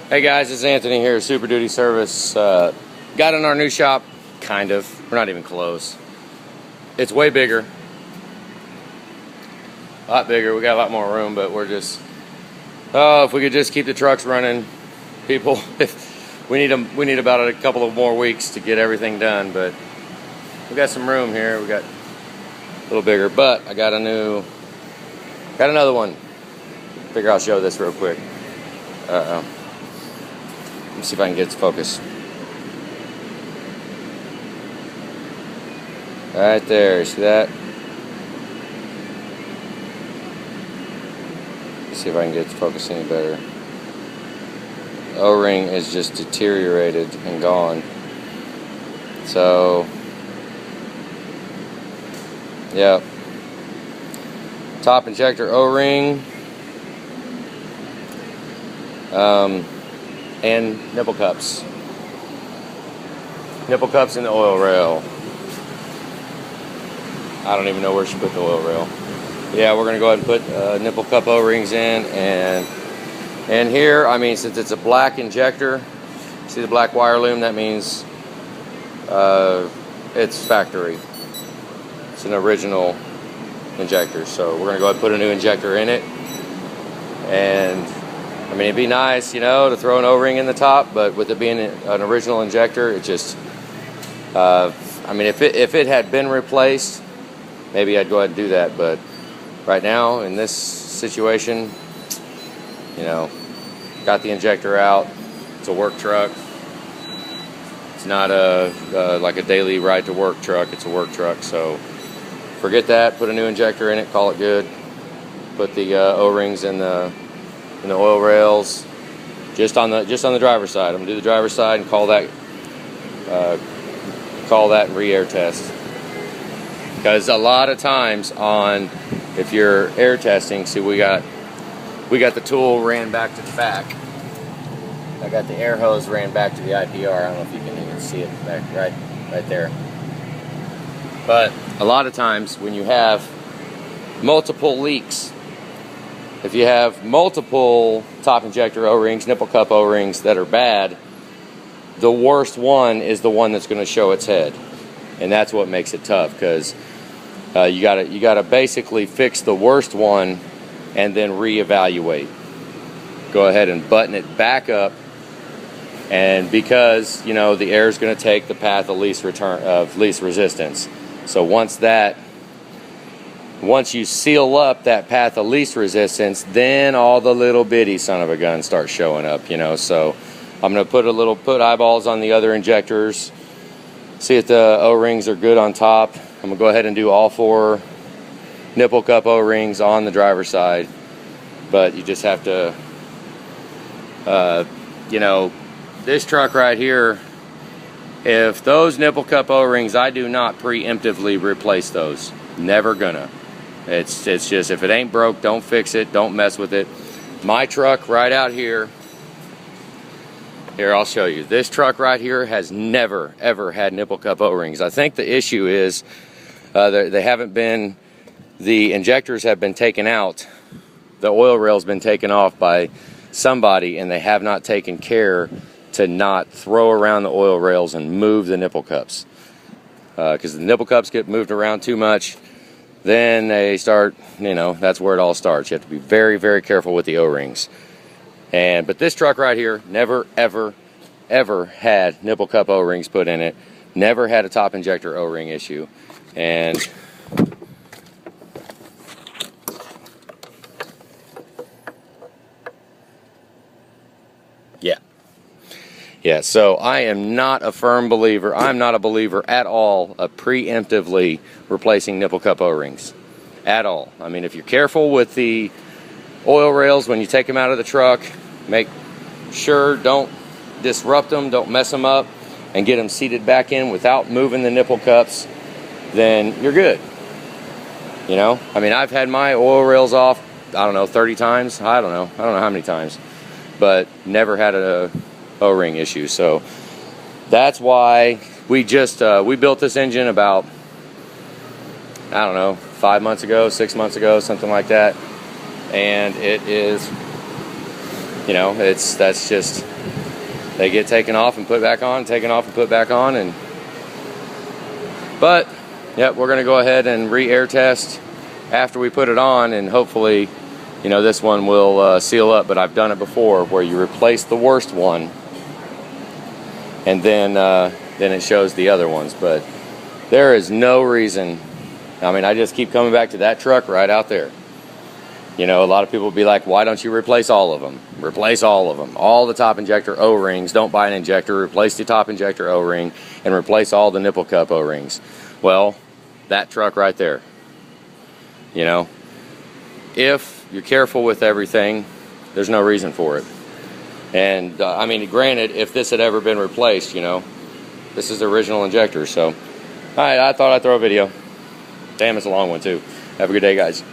Hey guys, it's Anthony here, Super Duty Service. Got in our new shop, kind of. We're not even close. It's way bigger. A lot bigger. We got a lot more room, but we're just... Oh, if we could just keep the trucks running, people. We need about a couple of more weeks to get everything done, but we got some room here. We got a little bigger, but I got another one. Figure I'll show this real quick. Let me see if I can get its focus. Right there, see that? Let's see if I can get its focus any better. O-ring is just deteriorated and gone. So, yeah. Top injector O-ring. And nipple cups. Nipple cups in the oil rail. I don't even know where she put the oil rail. Yeah, we're gonna go ahead and put nipple cup O-rings in, and here, I mean, since it's a black injector, see the black wire loom? That means it's factory. It's an original injector, so we're gonna go ahead and put a new injector in it. And I mean, it'd be nice, you know, to throw an O-ring in the top, but with it being an original injector, it just, I mean, if it had been replaced, maybe I'd go ahead and do that, but right now, in this situation, you know, got the injector out. It's a work truck. It's not like a daily ride to work truck. It's a work truck, so forget that. Put a new injector in it, call it good. Put the O-rings in the oil rails, just on the driver's side. I'm gonna do the driver's side and call that re-air test. Because a lot of times if you're air testing, see, we got the tool ran back to the back. I got the air hose ran back to the IPR. I don't know if you can even see it back right there. But a lot of times when you have multiple leaks, if you have multiple top injector O-rings, nipple cup O-rings that are bad, the worst one is the one that's going to show its head, and that's what makes it tough, because you gotta basically fix the worst one and then reevaluate. Go ahead and button it back up, and because, you know, the air is going to take the path of least resistance. So once you seal up that path of least resistance, then all the little bitty son of a gun start showing up, you know. So I'm going to put eyeballs on the other injectors, see if the O-rings are good on top. I'm going to go ahead and do all 4 nipple cup O-rings on the driver's side. But you just have to, you know, this truck right here, if those nipple cup O-rings, I do not preemptively replace those. Never gonna. It's just, if it ain't broke, don't fix it, don't mess with it. My truck right out here, I'll show you. This truck right here has never, ever had nipple cup O-rings. I think the issue is they haven't been, the injectors have been taken out, the oil rail's been taken off by somebody, and they have not taken care to not throw around the oil rails and move the nipple cups. Because the nipple cups get moved around too much, then they start, you know, that's where it all starts. You have to be very, very careful with the O-rings. But this truck right here never, ever, ever had nipple cup O-rings put in it. Never had a top injector O-ring issue. And yeah, so I am not a firm believer. I'm not a believer at all of preemptively replacing nipple cup O-rings. At all. I mean, if you're careful with the oil rails when you take them out of the truck, make sure don't disrupt them, don't mess them up, and get them seated back in without moving the nipple cups, then you're good. You know? I mean, I've had my oil rails off, I don't know, 30 times. I don't know how many times. But never had a O-ring issue. So that's why we built this engine about, I don't know, 5 months ago, 6 months ago, something like that. And it is You know, that's just, they get taken off and put back on, taken off and put back on. And but yep, we're going to go ahead and re-air test after we put it on, and hopefully, you know, this one will seal up. But I've done it before where you replace the worst one and then it shows the other ones. But there is no reason. I mean, I just keep coming back to that truck right out there. You know, a lot of people will be like, why don't you replace all of them? Replace all of them. All the top injector O-rings. Don't buy an injector. Replace the top injector O-ring and replace all the nipple cup O-rings. Well, that truck right there. You know, if you're careful with everything, there's no reason for it. And, I mean, granted, if this had ever been replaced, you know, this is the original injector. So, all right, I thought I'd throw a video. Damn, it's a long one, too. Have a good day, guys.